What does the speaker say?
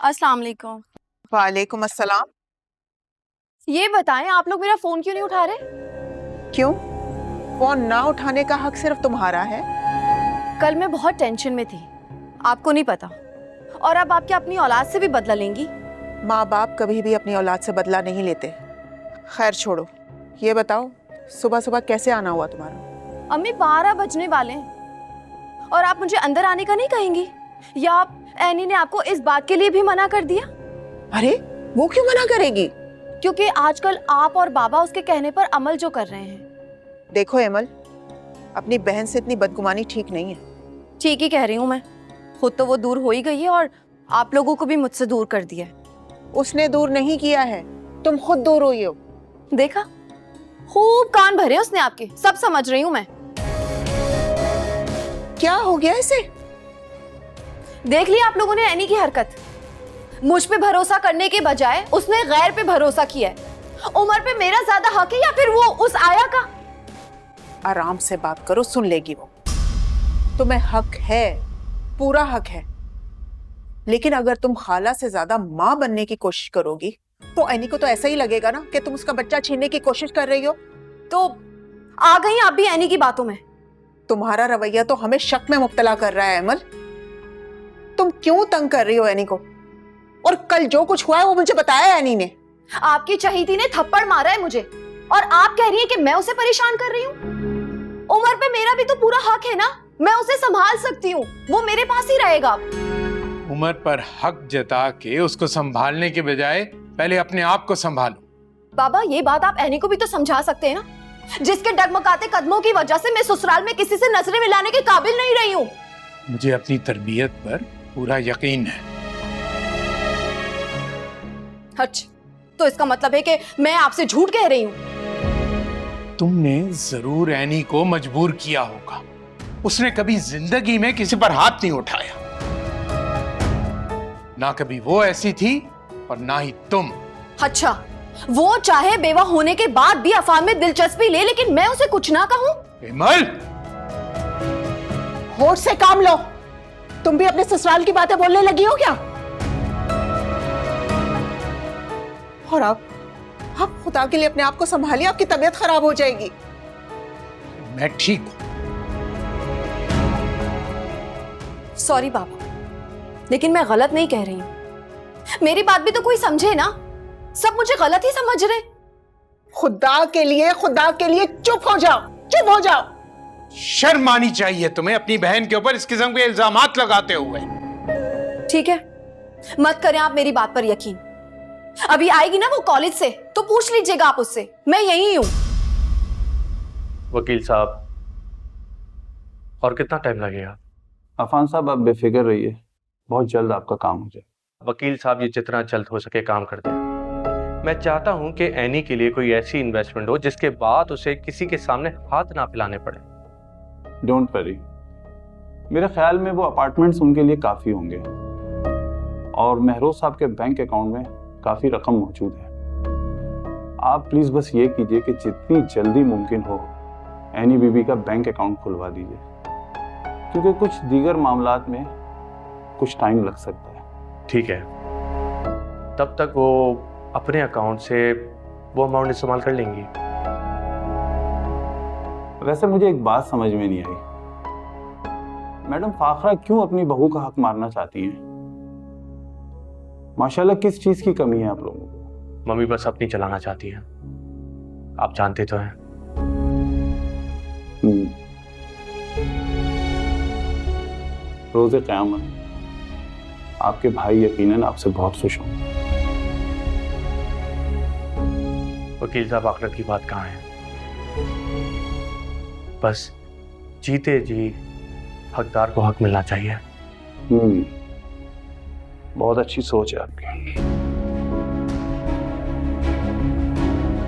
अस्सलाम वालेकुम। वालेकुम अस्सलाम। ये बताएं आप लोग मेरा फोन क्यों नहीं उठा रहे? क्यों? फोन ना उठाने का हक सिर्फ तुम्हारा है। कल मैं बहुत टेंशन में थी, आपको नहीं पता। और अब आप क्या अपनी औलाद से भी बदला लेंगी? माँ बाप कभी भी अपनी औलाद से बदला नहीं लेते। खैर छोड़ो, ये बताओ सुबह सुबह कैसे आना हुआ तुम्हारा? अम्मी 12 बजने वाले हैं और आप मुझे अंदर आने का नहीं कहेंगी? या आप एनी ने आपको इस बात के लिए भी मना कर दिया? अरे वो क्यों मना करेगी? क्योंकि आजकल आप और बाबा उसके कहने पर अमल जो कर रहे हैं। देखो एमल, अपनी बहन से इतनी बदगुमानी ठीक नहीं है। ठीक ही कह रही हूँ मैं। खुद तो वो दूर हो ही गई है और आप लोगों को भी मुझसे दूर कर दिया है। उसने दूर नहीं किया है, तुम खुद दूर हुई हो। देखा, खूब कान भरे उसने आपके, सब समझ रही हूँ मैं। क्या हो गया इसे? देख लिया आप लोगों ने एनी की हरकत। मुझ पे भरोसा करने के बजाय उसने गैर पे भरोसा किया है। उमर पे मेरा ज्यादा हक है या फिर वो उस आया का? आराम से बात करो, सुन लेगी वो। तुम्हें हक है, पूरा हक है। लेकिन अगर तुम खाला से ज्यादा माँ बनने की कोशिश करोगी तो एनी को तो ऐसा ही लगेगा ना कि तुम उसका बच्चा छीनने की कोशिश कर रही हो। तो आ गई आप भी एनी की बातों में। तुम्हारा रवैया तो हमें शक में मुब्तला कर रहा है अमल। तुम क्यों तंग कर रही हो एनी को? और कल जो कुछ हुआ है वो मुझे बताया है एनी ने। आपकी चहीती ने थप्पड़ मारा है मुझे और आप कह रही हैं कि मैं उसे परेशान कर रही हूँ। उमर पे मेरा भी तो पूरा हक है ना, मैं उसे संभाल सकती हूँ, वो मेरे पास ही रहेगा। उमर पर हक जता के उसको संभालने के बजाय पहले अपने आप को संभालो। बाबा ये बात आप एनी को भी तो समझा सकते हैं ना, जिसके डगमगाते कदमों की वजह से मैं ससुराल में किसी से नजरें मिलाने के काबिल नहीं रही हूँ। मुझे अपनी तरबियत पर पूरा यकीन है। अच्छा, तो इसका मतलब है कि मैं आपसे झूठ कह रही हूँ? तुमने जरूर एनी को मजबूर किया होगा। उसने कभी जिंदगी में किसी पर हाथ नहीं उठाया। ना कभी वो ऐसी थी और ना ही तुम। अच्छा, वो चाहे बेवा होने के बाद भी अफान में दिलचस्पी ले, लेकिन मैं उसे कुछ ना कहूं? विमल, होश से काम लो। तुम भी अपने ससुराल की बातें बोलने लगी हो क्या? और आप खुदा के लिए अपने आप को संभालिए, आपकी तबीयत खराब हो जाएगी। मैं ठीक हूं। सॉरी बाबा, लेकिन मैं गलत नहीं कह रही हूँ। मेरी बात भी तो कोई समझे ना, सब मुझे गलत ही समझ रहे। खुदा के लिए चुप हो जाओ, चुप हो जाओ। शर्म आनी चाहिए तुम्हें अपनी बहन के ऊपर इस किस्म के इल्जामात लगाते हुए। ठीक है, मत करें आप मेरी बात पर यकीन। अभी आएगी ना वो कॉलेज से, तो पूछ लीजिएगा आप उससे, मैं यही हूं। वकील साहब, और कितना टाइम लगेगा? अफान साहब आप बेफिक्र रहिए, बहुत जल्द आपका काम हो जाए। वकील साहब ये जितना जल्द हो सके काम कर दें। मैं चाहता हूं कि एनी के लिए कोई ऐसी इन्वेस्टमेंट हो जिसके बाद उसे किसी के सामने हाथ ना फैलाने पड़े। डोंट वरी, मेरे ख्याल में वो अपार्टमेंट्स उनके लिए काफ़ी होंगे और महरोज साहब के बैंक अकाउंट में काफ़ी रकम मौजूद है। आप प्लीज़ बस ये कीजिए कि जितनी जल्दी मुमकिन हो एनी बीबी का बैंक अकाउंट खुलवा दीजिए, क्योंकि कुछ दीगर मामलात में कुछ टाइम लग सकता है। ठीक है, तब तक वो अपने अकाउंट से वो अमाउंट इस्तेमाल कर लेंगी। वैसे मुझे एक बात समझ में नहीं आई, मैडम फाखरा क्यों अपनी बहू का हक मारना चाहती हैं? माशाल्लाह किस चीज की कमी है आप लोगों को? मम्मी बस अपनी चलाना चाहती है, आप जानते तो हैं। रोज़े क़यामत आपके भाई यकीनन आपसे बहुत खुश होंगे। वकील साहब, आखिरत की बात कहाँ है? बस जीते जी हकदार को हक मिलना चाहिए। बहुत अच्छी सोच है आपकी।